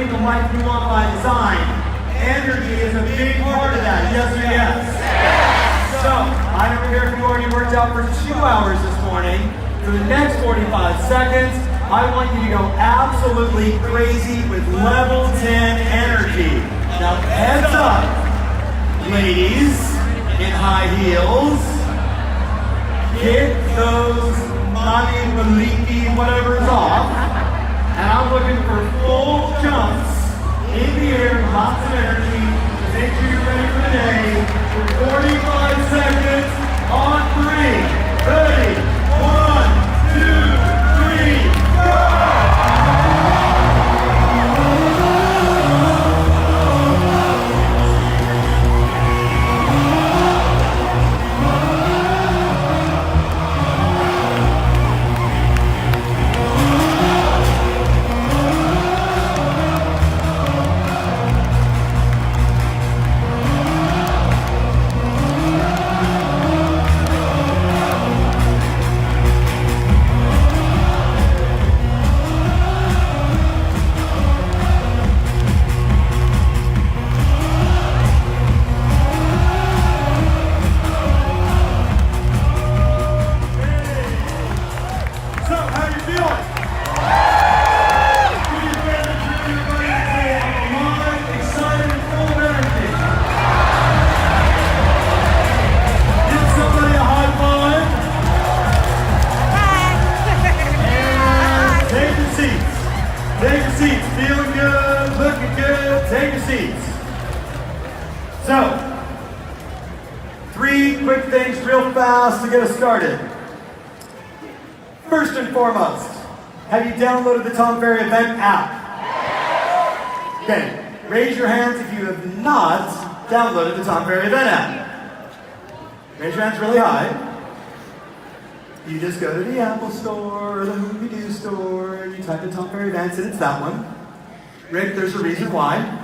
creating the life you want by design. Energy is a big part of that, yes or yes? So, I don't care if you already worked out for 2 hours this morning. For the next 45 seconds, I want you to go absolutely crazy with level 10 energy. Now, heads up, ladies in high heels. Get those Mani Maliki whatever's off. And I'm looking for full jumps in the air, lots of energy. Make sure you're ready for the day. For 45 seconds on 3. Ready? 1, 2, 3, go! So, 3 quick things real fast to get us started. First and foremost, have you downloaded the Tom Ferry event app? Okay, raise your hands if you have not downloaded the Tom Ferry event app. Raise your hands really high. You just go to the Apple store or the Movie News store and you type in Tom Ferry events and it's that one. Rick, there's a reason why.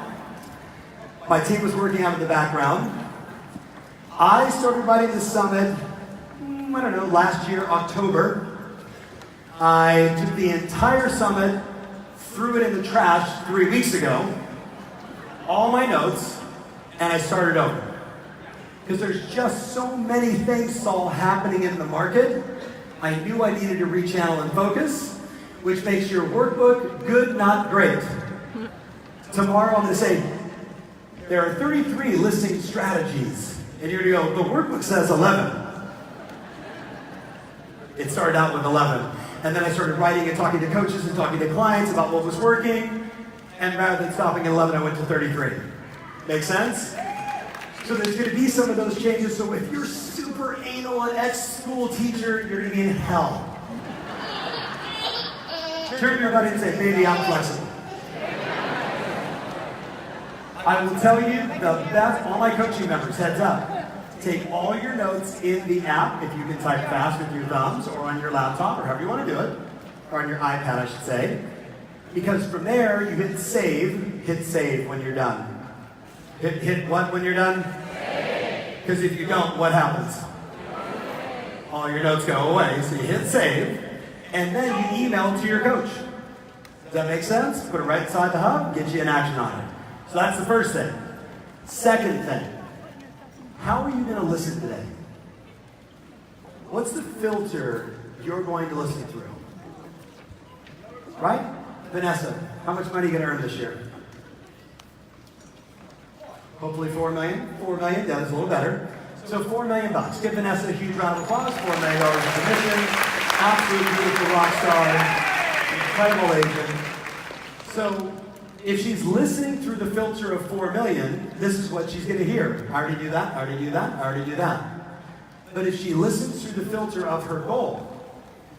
My team was working out in the background. I started writing this summit, I don't know, last year, October. I took the entire summit, threw it in the trash 3 weeks ago, all my notes, and I started over. Because there's just so many things, Saul, happening in the market. I knew I needed to rechannel and focus, which makes your workbook good, not great. Tomorrow I'm going to say, there are 33 listing strategies. And you're going to go, the workbook says 11. It started out with 11. And then I started writing and talking to coaches and talking to clients about what was working. And rather than stopping at 11, I went to 33. Make sense? So there's going to be some of those changes. So if you're super anal and ex-school teacher, you're going to be in hell. Turn to your buddy and say, baby, I'm flexible. I will tell you the best, all my coaching members, heads up. Take all your notes in the app, if you can type fast with your thumbs, or on your laptop, or however you want to do it, or on your iPad, I should say. Because from there, you hit save when you're done. Hit what when you're done? Because if you don't, what happens? All your notes go away, so you hit save, and then you email to your coach. Does that make sense? Put it right inside the hub, get you an action on it. So that's the first thing. Second thing, how are you going to listen today? What's the filter you're going to listen through? Right? Vanessa, how much money are you going to earn this year? Hopefully 4 million. 4 million, that is a little better. So $4 million. Give Vanessa a huge round of applause. $4 million in commission. Absolute beautiful rock star. Incredible agent. So if she's listening through the filter of 4 million, this is what she's going to hear. I already do that, I already do that, I already do that. But if she listens through the filter of her goal,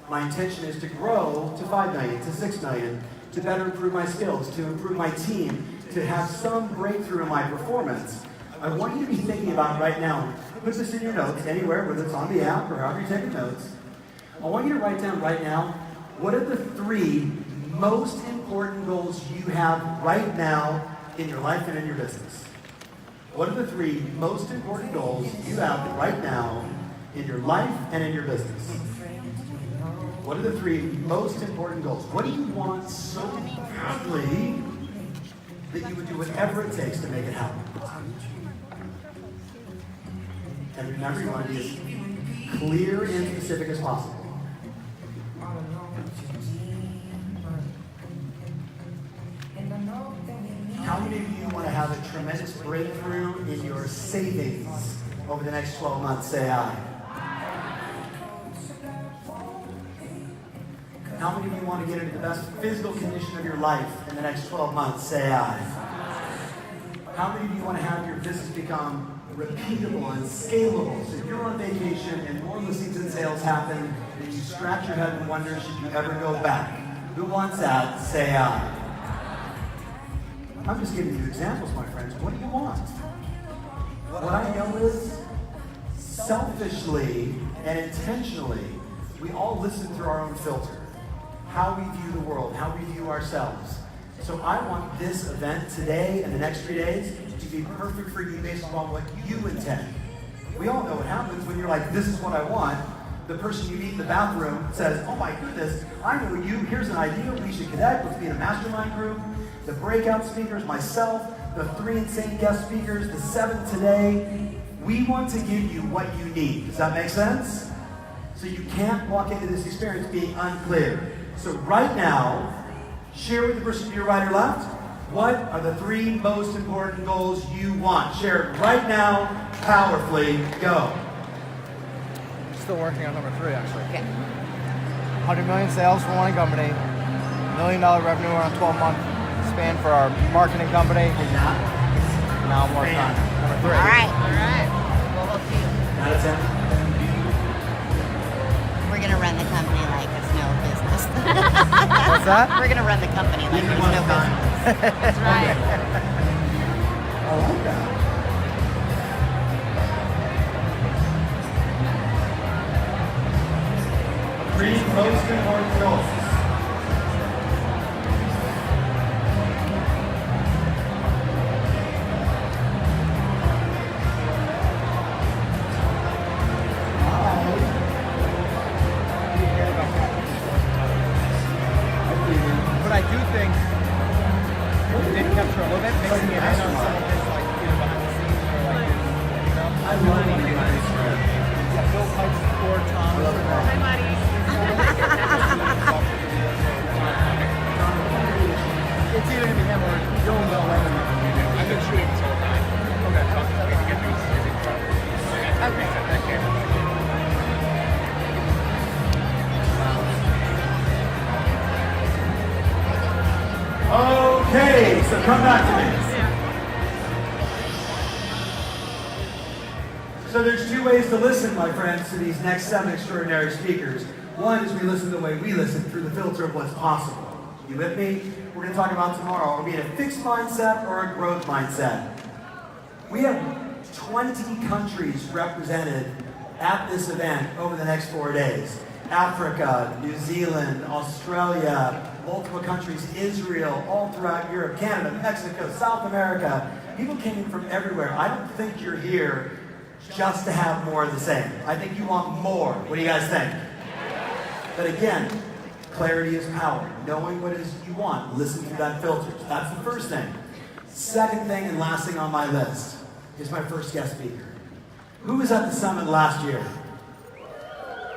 my intention is to grow to 5 million, to 6 million, to better improve my skills, to improve my team, to have some breakthrough in my performance. I want you to be thinking about right now. Put this in your notes, anywhere, whether it's on the app or however you're taking notes. I want you to write down right now, what are the 3 most important goals you have right now in your life and in your business? What are the 3 most important goals you have right now in your life and in your business? What are the 3 most important goals? What do you want so badly that you would do whatever it takes to make it happen. And remember, you want to be as clear and specific as possible. How many of you want to have a tremendous breakthrough in your savings over the next 12 months? Say aye. How many of you want to get into the best physical condition of your life in the next 12 months? Say aye. How many of you want to have your business become repeatable and scalable? So if you're on vacation and more listings and sales happen, and you scratch your head and wonder, should you ever go back? Who wants that? Say aye. I'm just giving you examples, my friends. What do you want? What I know is, selfishly and intentionally, we all listen through our own filter. How we view the world, how we view ourselves. So I want this event today and the next 3 days to be perfect for you based upon what you intend. We all know what happens when you're like, this is what I want. The person you meet in the bathroom says, oh my goodness, I know you, here's an idea, we should connect, let's be in a mastermind group. The breakout speakers, myself, the 3 insane guest speakers, the 7 today. We want to give you what you need. Does that make sense? So you can't walk into this experience being unclear. So right now, share with the person to your right or left, what are the 3 most important goals you want? Share it right now, powerfully, go. Still working on number 3, actually. Okay. 100 million sales for one company, $1 million revenue on a 12-month span for our marketing company. Now I'm working on number 3. All right. We'll help you. Out of 10. We're going to run the company like it's no business. What's that? We're going to run the company like there's no business. That's right. I like that. Three most important goals. But I do think we did capture a little bit, mixing it in on some of his, like, either behind the scenes or like his, you know. I love when you guys spread. Yeah, Bill Pike's for Tom. Hi, buddy. It's either gonna be him or Joe and Bill Lemon. I've been shooting this whole time. Okay. So we can get through this. Okay. Okay, so come back to me. So there's 2 ways to listen, my friends, to these next 7 extraordinary speakers. One is we listen the way we listen, through the filter of what's possible. You with me? We're going to talk about tomorrow. Are we in a fixed mindset or a growth mindset? We have 20 countries represented at this event over the next 4 days. Africa, New Zealand, Australia, multiple countries, Israel, all throughout Europe, Canada, Mexico, South America. People came in from everywhere. I don't think you're here just to have more of the same. I think you want more. What do you guys think? But again, clarity is power. Knowing what it is you want, listen through that filter. That's the first thing. Second thing and last thing on my list is my first guest speaker. Who was at the summit last year?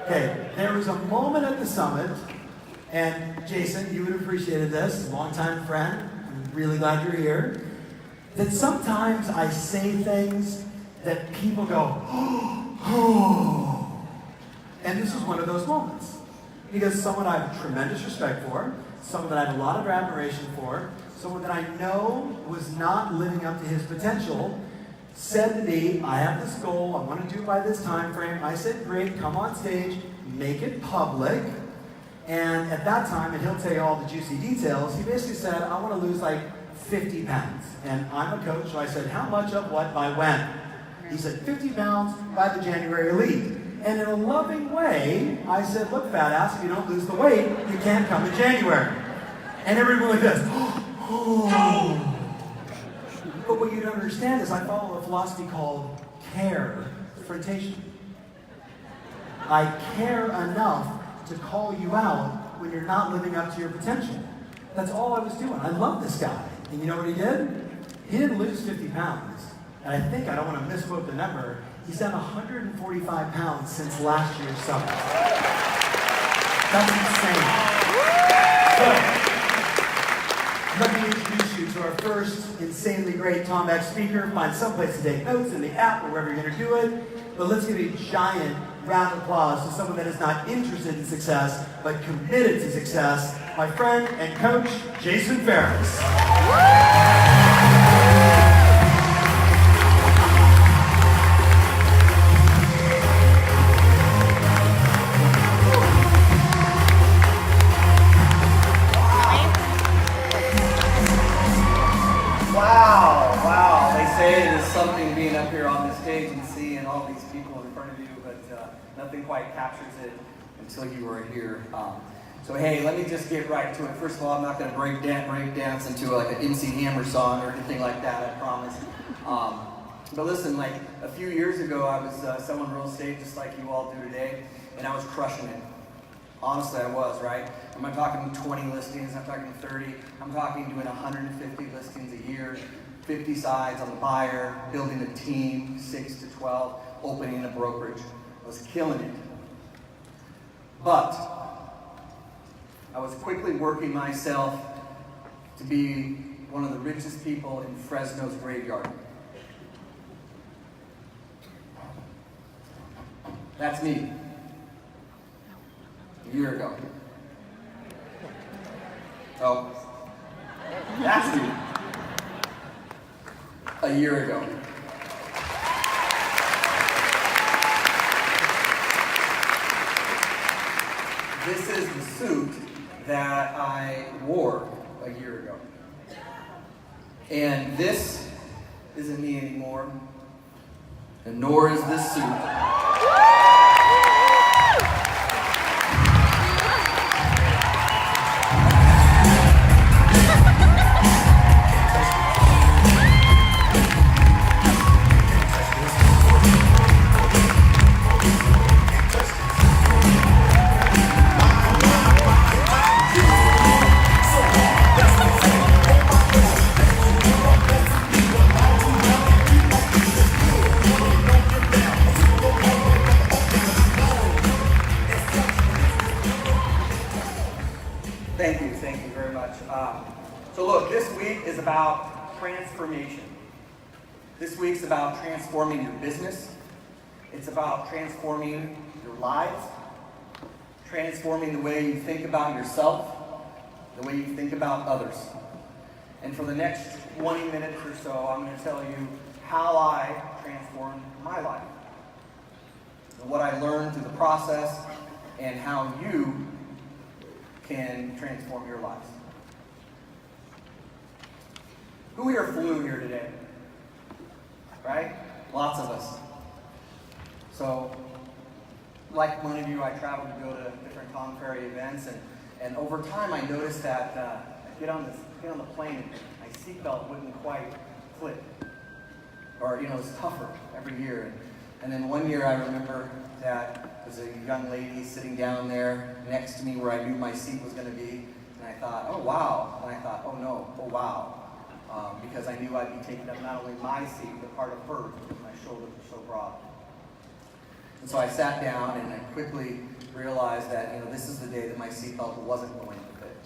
Okay, there was a moment at the summit, and Jason, you would have appreciated this, longtime friend, I'm really glad you're here, that sometimes I say things that people go, oh, and this was one of those moments. Because someone I have tremendous respect for, someone that I have a lot of admiration for, someone that I know was not living up to his potential, said to me, I have this goal, I want to do it by this time frame. I said, great, come on stage, make it public. And at that time, and he'll tell you all the juicy details, he basically said, I want to lose like 50 pounds. And I'm a coach, so I said, how much of what by when? He said, 50 pounds by the January Elite. And in a loving way, I said, look, fat ass, if you don't lose the weight, you can't come in January. And everyone like this, oh. But what you don't understand is I follow a philosophy called care-frontation. I care enough to call you out when you're not living up to your potential. That's all I was doing. I love this guy. And you know what he did? He didn't lose 50 pounds. And I think, I don't want to misquote the number, he's done 145 pounds since last year's summit. That's insane. So, let me introduce you to our first insanely great TomX speaker. Find someplace to take notes in the app or wherever you're going to do it. But let's give a giant round of applause to someone that is not interested in success, but committed to success, my friend and coach, Jason Farris. Wow. They say it is something being up here on this stage and seeing all these people in front of you, but nothing quite captures it until you are here. So hey, let me just get right to it. First of all, I'm not going to break dance into like an MC Hammer song or anything like that, I promise. But listen, like a few years ago, I was selling real estate just like you all do today, and I was crushing it. Honestly, I was, right? I'm not talking 20 listings, I'm talking 30. I'm talking doing 150 listings a year, 50 sides on the buyer, building a team, 6 to 12, opening a brokerage. I was killing it. But I was quickly working myself to be one of the richest people in Fresno's graveyard. That's me. A year ago. Oh, that's me. A year ago. This is the suit that I wore a year ago. And this isn't me anymore, and nor is this suit. Thank you very much. So look, this week is about transformation. This week's about transforming your business. It's about transforming your lives, transforming the way you think about yourself, the way you think about others. And for the next 20 minutes or so, I'm going to tell you how I transformed my life, and what I learned through the process, and how you can transform your lives. Who here flew here today? Right? Lots of us. So, like many of you, I traveled to go to different Tom Ferry events, and over time I noticed that I get on the plane and my seatbelt wouldn't quite click. Or, it was tougher every year. And then one year I remember that there was a young lady sitting down there next to me where I knew my seat was going to be. And I thought, oh wow. And I thought, oh no, oh wow. Because I knew I'd be taking up not only my seat, but part of hers because my shoulders were so broad. And so I sat down and I quickly realized that, this is the day that my seatbelt wasn't going to fit.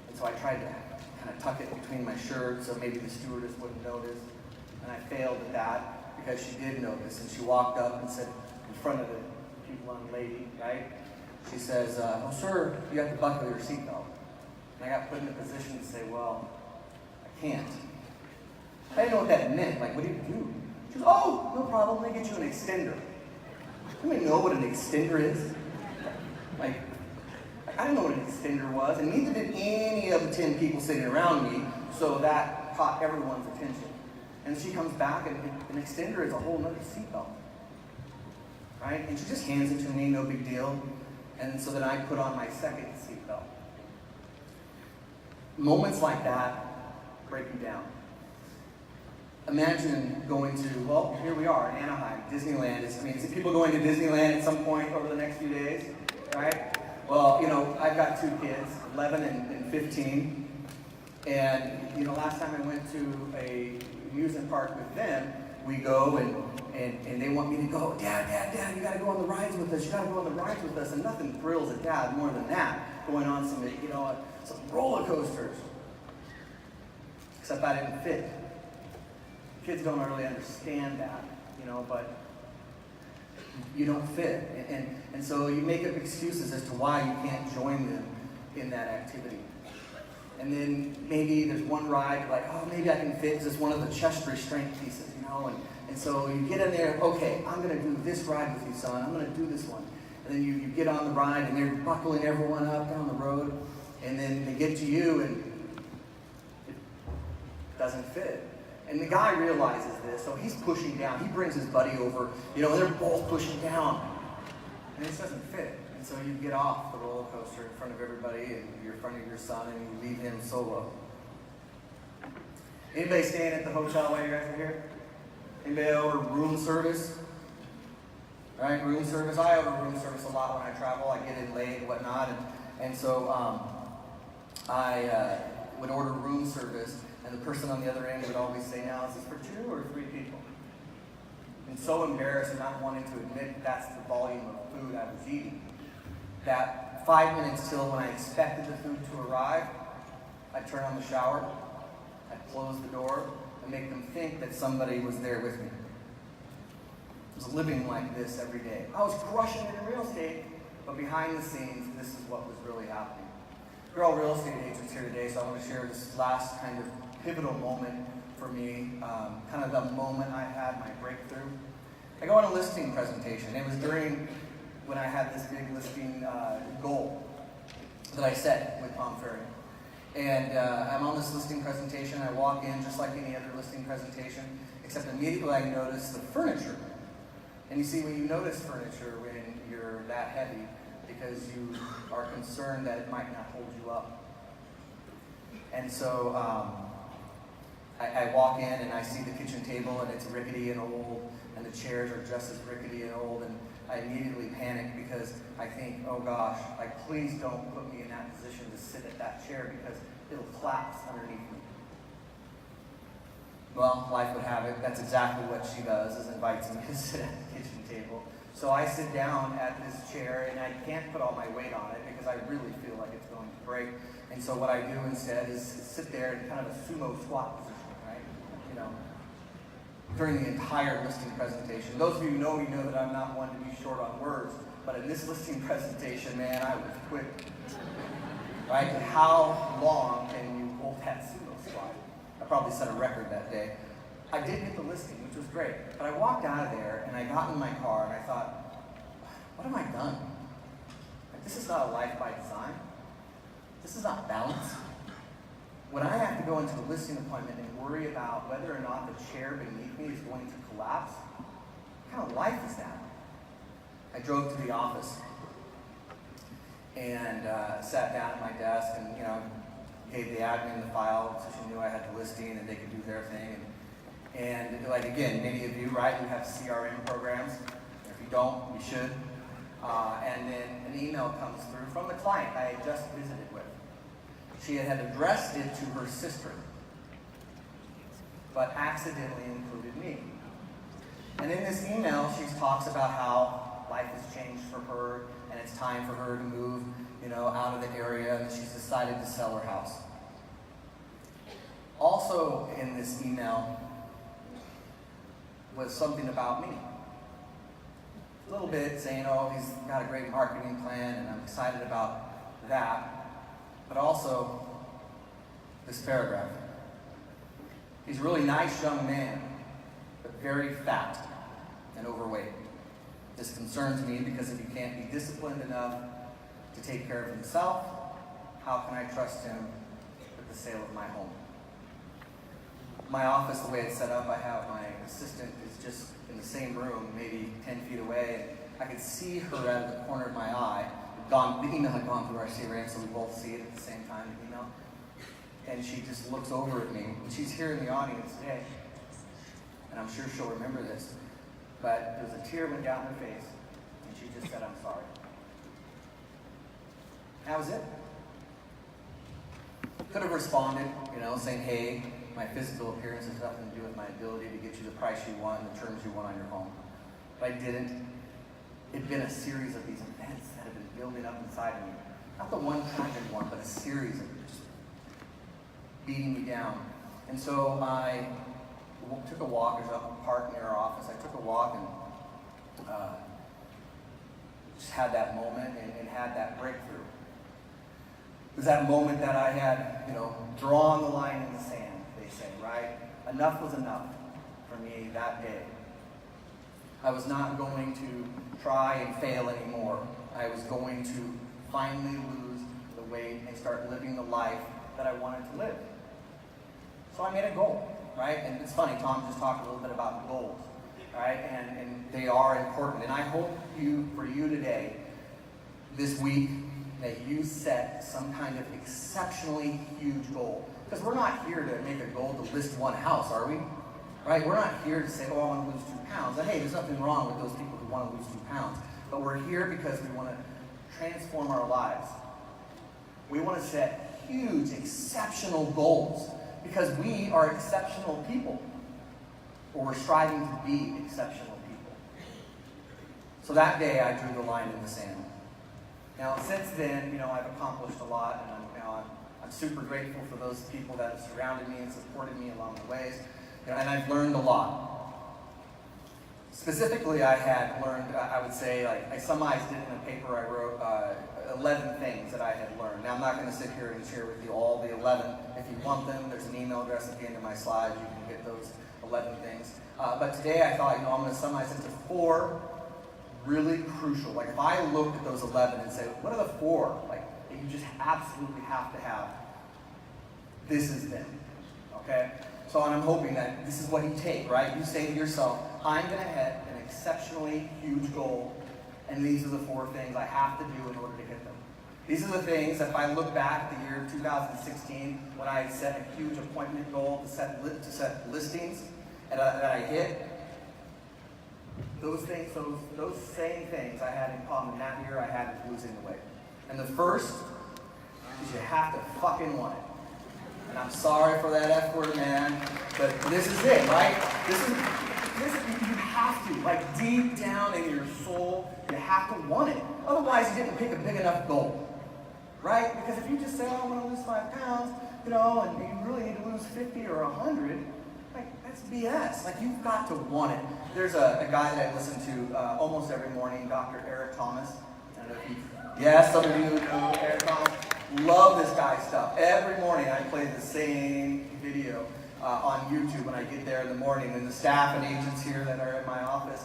And so I tried to kind of tuck it between my shirt so maybe the stewardess wouldn't notice. And I failed at that because she did notice. And she walked up and said, in front of the cute young lady, right? She says, oh sir, you have to buckle your seatbelt. And I got put in a position to say, well, I can't. I didn't know what that meant. Like, what do you do? She goes, oh, no problem, let me get you an extender. Anybody know what an extender is? Like, I didn't know what an extender was, and neither did any of the 10 people sitting around me, so that caught everyone's attention. And she comes back, and an extender is a whole nother seatbelt. Right? And she just hands it to me, no big deal. And so then I put on my second seatbelt. Moments like that break you down. Imagine going to, well, here we are in Anaheim, Disneyland. Is people going to Disneyland at some point over the next few days? Right? Well, I've got 2 kids, 11 and 15. And you know, last time I went to a amusement park with them, we go and they want me to go, Dad, you gotta go on the rides with us, you gotta go on the rides with us. And nothing thrills a dad more than that, going on some, you know, some roller coasters. Except I didn't fit. Kids don't really understand that, you know, but you don't fit. And so you make up excuses as to why you can't join them in that activity. And then maybe there's one ride, like, oh, maybe I can fit because it's one of the chest restraint pieces, you know. And so you get in there, okay, I'm going to do this ride with you, son. I'm going to do this one. And then you get on the ride, and they're buckling everyone up down the road. And then they get to you, and it doesn't fit. And the guy realizes this, so he's pushing down. He brings his buddy over, you know, and they're both pushing down. And this doesn't fit. And so you get off the roller coaster in front of everybody, and you're in front of your son, and you leave him solo. Anybody staying at the hotel while you guys are here? Anybody over room service? Right, room service. I over room service a lot when I travel. I get in late and whatnot, and so I would order room service, and the person on the other end would always say, "Now, is this for 2 or 3 people?" And so embarrassed and not wanting to admit that's the volume of food I was eating, that 5 minutes till when I expected the food to arrive, I'd turn on the shower, I'd close the door, and make them think that somebody was there with me. I was living like this every day. I was crushing it in real estate, but behind the scenes, this is what was really happening. We're all real estate agents here today, so I want to share this last kind of pivotal moment for me, kind of the moment I had my breakthrough. I go on a listing presentation. It was during when I had this big listing goal that I set with Tom Ferry. And I'm on this listing presentation. I walk in just like any other listing presentation, except immediately I notice the furniture. And you see, when you notice furniture when you're that heavy, because you are concerned that it might not hold you up. And so I walk in and I see the kitchen table, and it's rickety and old, and the chairs are just as rickety and old, and I immediately panic because I think, oh gosh, like, please don't put me in that position to sit at that chair because it'll collapse underneath me. Well, life would have it, that's exactly what she does, is invites me to sit at the kitchen table. So I sit down at this chair, and I can't put all my weight on it because I really feel like it's going to break. And so what I do instead is sit there in kind of a sumo squat position, right? You know, during the entire listing presentation. Those of you who know me know that I'm not one to be short on words, but in this listing presentation, man, I was quick. Right? And how long can you hold that sumo squat? I probably set a record that day. I did get the listing, which was great. But I walked out of there, and I got in my car, and I thought, what have I done? Like, this is not a life by design. This is not balance. When I have to go into a listing appointment and worry about whether or not the chair beneath me is going to collapse, what kind of life is that? I drove to the office and sat down at my desk and, you know, gave the admin the file so she knew I had the listing and they could do their thing. And like, again, many of you, right, you have CRM programs. If you don't, you should. And then an email comes through from the client I had just visited with. She had addressed it to her sister, but accidentally included me. And in this email, she talks about how life has changed for her, and it's time for her to move, you know, out of the area, and she's decided to sell her house. Also in this email was something about me. A little bit saying, oh, he's got a great marketing plan, and I'm excited about that. But also this paragraph. He's a really nice young man, but very fat and overweight. This concerns me because if he can't be disciplined enough to take care of himself, how can I trust him with the sale of my home? My office, the way it's set up, I have my assistant is just in the same room, maybe 10 feet away, and I could see her out of the corner of my eye. The email had gone through our CRM, so we both see it at the same time, the email. And she just looks over at me, and she's here in the audience today. And I'm sure she'll remember this. But there was a tear went down her face, and she just said, I'm sorry. That was it. Could have responded, saying, hey, my physical appearance has nothing to do with my ability to get you the price you want and the terms you want on your home. But I didn't. It'd been a series of these events that have been building up inside of me. Not the one tragic one, but a series of just beating me down. And so I took a walk. There's a park near our office. I took a walk and just had that moment and had that breakthrough. It was that moment that I had, drawn the line in the sand, they say, right? Enough was enough for me that day. I was not going to try and fail anymore. I was going to finally lose the weight and start living the life that I wanted to live. So I made a goal, right? And it's funny, Tom just talked a little bit about goals, right? And they are important. And I hope for you today, this week, that you set some kind of exceptionally huge goal. Because we're not here to make a goal to list one house, are we? Right? We're not here to say, oh, I want to lose 2 pounds. And hey, there's nothing wrong with those people who want to lose 2 pounds. But we're here because we want to transform our lives. We want to set huge, exceptional goals because we are exceptional people. Or we're striving to be exceptional people. So that day, I drew the line in the sand. Now, since then, I've accomplished a lot, and I'm super grateful for those people that have surrounded me and supported me along the ways, and I've learned a lot. Specifically, I had learned, I would say, I summarized it in a paper I wrote, 11 things that I had learned. Now, I'm not going to sit here and share with you all the 11. If you want them, there's an email address at the end of my slides. You can get those 11 things. But today, I thought, I'm going to summarize into 4 really crucial. Like if I looked at those 11 and said, what are the 4 that you just absolutely have to have? This is them. Okay? So I'm hoping that this is what you take, right? You say to yourself, I'm going to hit an exceptionally huge goal, and these are the 4 things I have to do in order to hit them. These are the things that if I look back at the year 2016, when I set a huge appointment goal to set listings that I hit, those same things I had in common that year I had with losing the weight. And the first is you have to fucking want it. And I'm sorry for that F word, man, but this is it, right? This is you have to, deep down in your soul, you have to want it. Otherwise, you didn't pick a big enough goal, right? Because if you just say, oh, I want to lose 5 pounds, and you really need to lose 50 or 100, that's BS. You've got to want it. There's a guy that I listen to almost every morning, Dr. Eric Thomas. I don't know if some of you know Eric Thomas. Love this guy's stuff. Every morning I play the same video on YouTube when I get there in the morning, and the staff and agents here that are in my office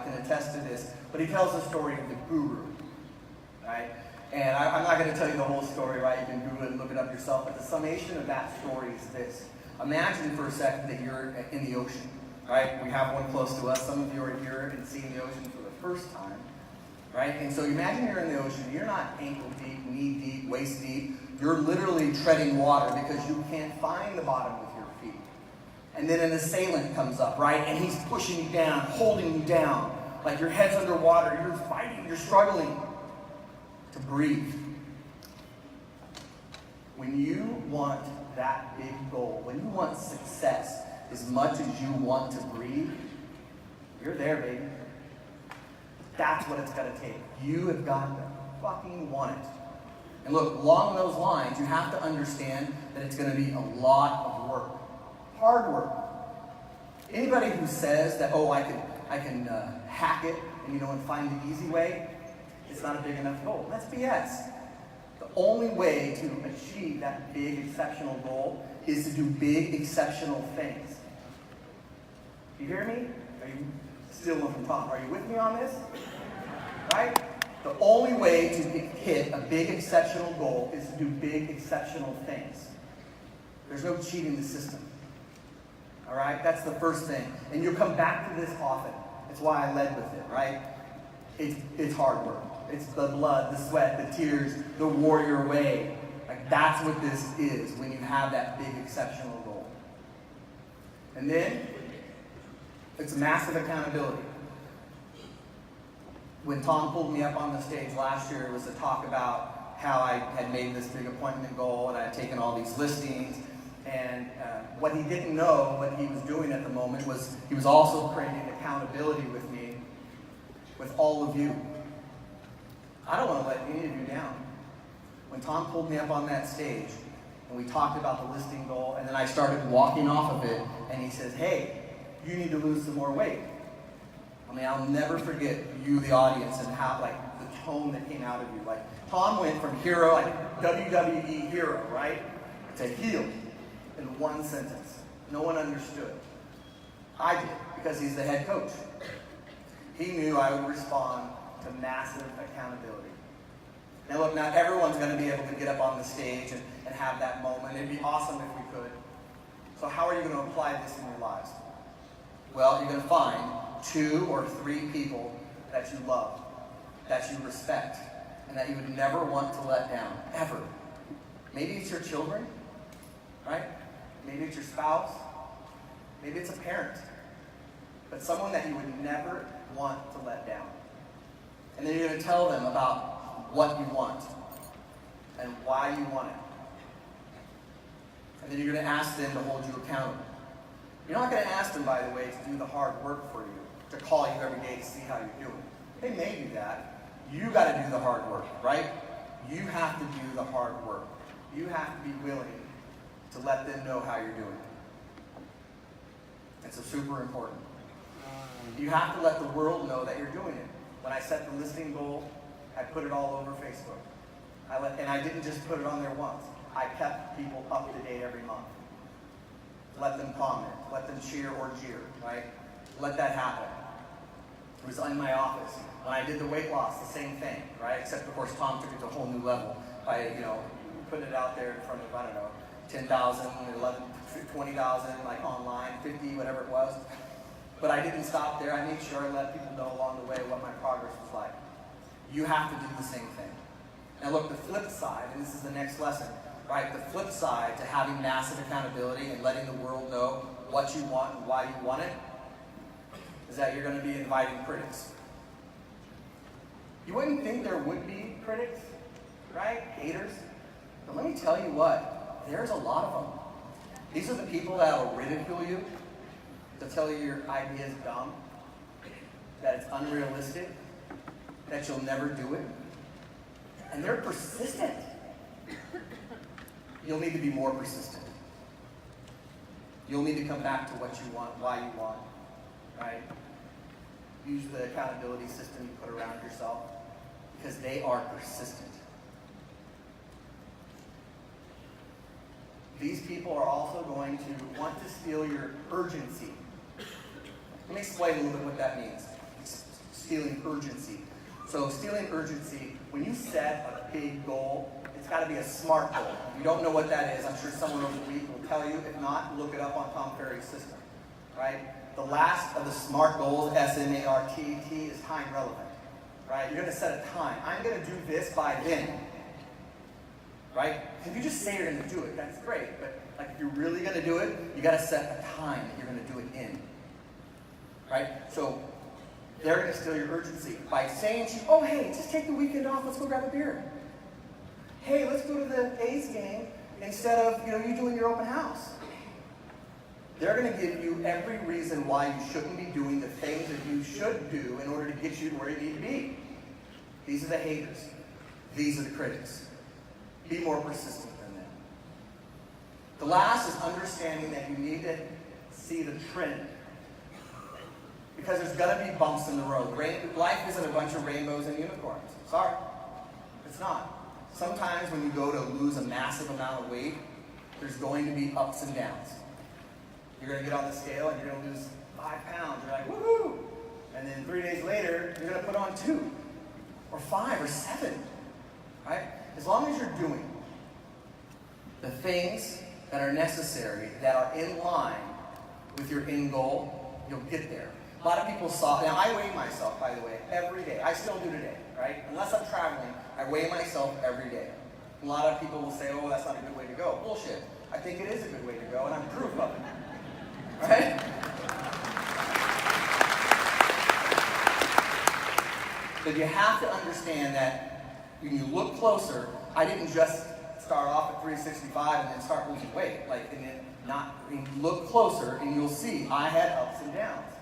can attest to this. But he tells the story of the guru, right? And I'm not going to tell you the whole story, right? You can Google it and look it up yourself. But the summation of that story is this. Imagine for a second that you're in the ocean, right? We have one close to us. Some of you are here and seeing the ocean for the first time, right? And so imagine you're in the ocean. You're not ankle deep, knee deep, waist deep. You're literally treading water because you can't find the bottom with your feet. And then an assailant comes up, right? And he's pushing you down, holding you down. Like your head's underwater. You're fighting. You're struggling to breathe. When you want that big goal, when you want success as much as you want to breathe, you're there, baby. That's what it's going to take. You have got to fucking want it. And look, along those lines, you have to understand that it's going to be a lot of work. Hard work. Anybody who says that, oh, I can hack it and find the easy way, it's not a big enough goal. That's BS. The only way to achieve that big, exceptional goal is to do big, exceptional things. You hear me? Are you still from Tom? Are you with me on this? Right? The only way to hit a big, exceptional goal is to do big, exceptional things. There's no cheating the system. All right? That's the first thing. And you'll come back to this often. That's why I led with it, right? It's hard work. It's the blood, the sweat, the tears, the warrior way. That's what this is when you have that big, exceptional goal. And then, it's massive accountability. When Tom pulled me up on the stage last year, it was to talk about how I had made this big appointment goal and I had taken all these listings. And what he didn't know, what he was doing at the moment, was he was also creating accountability with me, with all of you. I don't want to let any of you down. When Tom pulled me up on that stage, and we talked about the listing goal, and then I started walking off of it, and he says, hey, you need to lose some more weight. I mean, I'll never forget you, the audience, and how, like, the tone that came out of you. Like, Tom went from hero, like WWE hero, right, to heel in one sentence. No one understood. I did, because he's the head coach. He knew I would respond to massive accountability. Now look, not everyone's going to be able to get up on the stage and have that moment. It'd be awesome if we could. So how are you going to apply this in your lives? Well, you're going to find 2 or 3 people that you love, that you respect, and that you would never want to let down, ever. Maybe it's your children, right? Maybe it's your spouse. Maybe it's a parent. But someone that you would never want to let down. And then you're going to tell them about what you want and why you want it. And then you're going to ask them to hold you accountable. You're not going to ask them, by the way, to do the hard work for you, to call you every day to see how you're doing. They may do that. You got to do the hard work, right? You have to do the hard work. You have to be willing to let them know how you're doing. It's super important. You have to let the world know that you're doing it. When I set the listing goal, I put it all over Facebook. And I didn't just put it on there once. I kept people up to date every month. Let them comment, let them cheer or jeer, right? Let that happen. It was in my office. When I did the weight loss, the same thing, right? Except, of course, Tom took it to a whole new level by, putting it out there in front of, 10,000, 11, 20,000, like online, 50, whatever it was. But I didn't stop there. I made sure I let people know along the way what my progress was like. You have to do the same thing. Now look, the flip side, and this is the next lesson, right? The flip side to having massive accountability and letting the world know what you want and why you want it is that you're going to be inviting critics. You wouldn't think there would be critics, right? Haters. But let me tell you what, there's a lot of them. These are the people that will ridicule you, to tell you your idea is dumb, that it's unrealistic, that you'll never do it. And they're persistent. You'll need to be more persistent. You'll need to come back to what you want, why you want, right? Use the accountability system you put around yourself, because they are persistent. These people are also going to want to steal your urgency. Let me explain a little bit what that means. Stealing urgency. So stealing urgency, when you set a big goal, it's got to be a SMART goal. If you don't know what that is, I'm sure someone over the week will tell you. If not, look it up on Tom Farris' system. Right? The last of the SMART goals, S-M-A-R-T-T, is time relevant. Right? You're going to set a time. I'm going to do this by then. Right? If you just say you're going to do it, that's great. But like if you're really going to do it, you got to set a time that you're going to do it in. Right? So they're going to steal your urgency by saying to you, oh, hey, just take the weekend off. Let's go grab a beer. Hey, let's go to the A's game instead of you doing your open house. They're going to give you every reason why you shouldn't be doing the things that you should do in order to get you to where you need to be. These are the haters. These are the critics. Be more persistent than them. The last is understanding that you need to see the trend. Because there's going to be bumps in the road. Life isn't a bunch of rainbows and unicorns. Sorry. It's not. Sometimes when you go to lose a massive amount of weight, there's going to be ups and downs. You're going to get on the scale and you're going to lose 5 pounds. You're like, woohoo! And then 3 days later, you're going to put on 2 or 5 or 7. Right? As long as you're doing the things that are necessary, that are in line with your end goal, you'll get there. A lot of people now I weigh myself, by the way, every day. I still do today, right? Unless I'm traveling, I weigh myself every day. A lot of people will say, oh, that's not a good way to go. Bullshit. I think it is a good way to go, and I'm proof of it. Right? But you have to understand that when you look closer, I didn't just start off at 365 and then start losing weight. Look closer and you'll see I had ups and downs.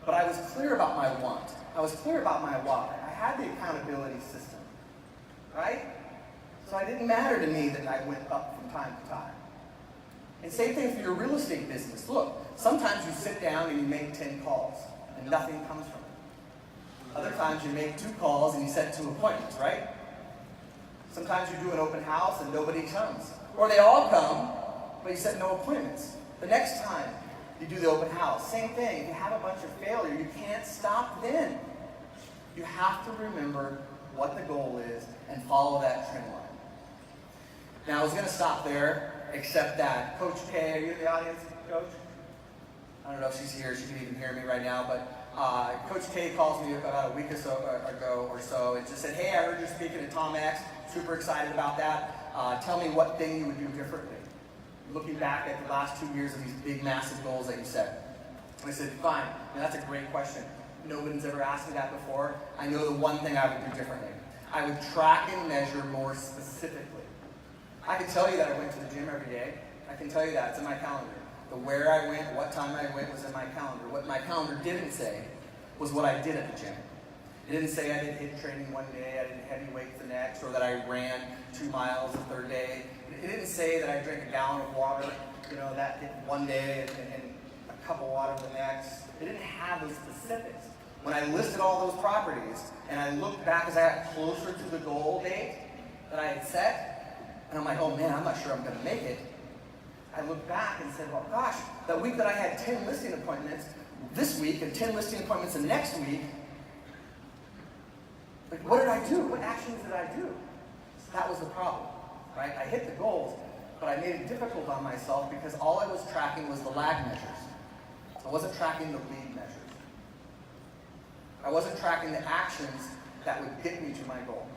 But I was clear about my want. I was clear about my why. I had the accountability system, right? So it didn't matter to me that I went up from time to time. And same thing for your real estate business. Look, sometimes you sit down and you make 10 calls and nothing comes from it. Other times you make 2 calls and you set 2 appointments, right? Sometimes you do an open house and nobody comes. Or they all come, but you set no appointments. The next time you do the open house, same thing. If you have a bunch of failure, you can't stop then. You have to remember what the goal is and follow that trend line. Now, I was going to stop there, except that Coach K, are you in the audience, Coach? I don't know if she's here. She can even hear me right now, but Coach K calls me about a week or so ago and just said, hey, I heard you're speaking at TomX. Super excited about that. Tell me what thing you would do differently. Looking back at the last 2 years of these big, massive goals that you set. And I said, fine. Now, that's a great question. Nobody's ever asked me that before. I know the one thing I would do differently. I would track and measure more specifically. I can tell you that I went to the gym every day. I can tell you that. It's in my calendar. The where I went, what time I went was in my calendar. What my calendar didn't say was what I did at the gym. It didn't say I did HIIT training one day, I did heavy weights the next, or that I ran 2 miles the third day. It didn't say that I drank a gallon of water, that did one day and a cup of water the next. It didn't have those specifics. When I listed all those properties, and I looked back as I got closer to the goal date that I had set, and I'm like, oh man, I'm not sure I'm going to make it. I looked back and said, well, gosh, that week that I had 10 listing appointments this week and 10 listing appointments the next week, like, what did I do? What actions did I do? That was the problem, right? I hit the goals, but I made it difficult on myself because all I was tracking was the lag measures. I wasn't tracking the lead measures. I wasn't tracking the actions that would get me to my goal.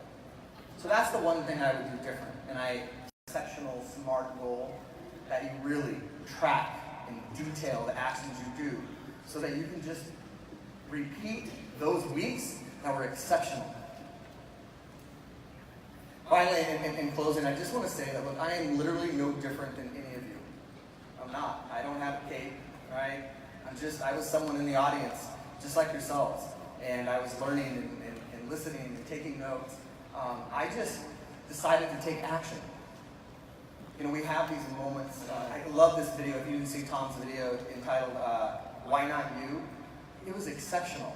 So that's the one thing I would do different. And exceptional, smart goal that you really track in detail the actions you do so that you can just repeat those weeks that were exceptional. Finally, in closing, I just want to say that, look, I am literally no different than any of you. I'm not. I don't have a cape, right? I was someone in the audience, just like yourselves. And I was learning and listening and taking notes. I just decided to take action. We have these moments. I love this video. If you didn't see Tom's video entitled, Why Not You? It was exceptional.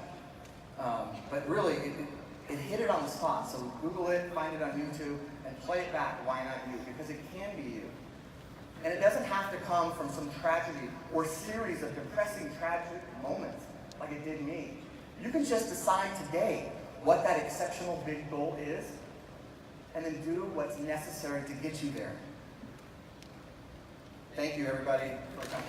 But really, it hit it on the spot. So Google it, find it on YouTube, and play it back, Why Not You? Because it can be you. And it doesn't have to come from some tragedy or series of depressing, tragic moments like it did me. You can just decide today what that exceptional big goal is, and then do what's necessary to get you there. Thank you, everybody, for coming.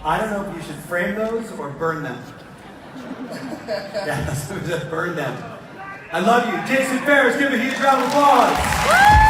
I don't know if you should frame those or burn them. Yeah, just burn them. I love you. Jason Farris, give a huge round of applause.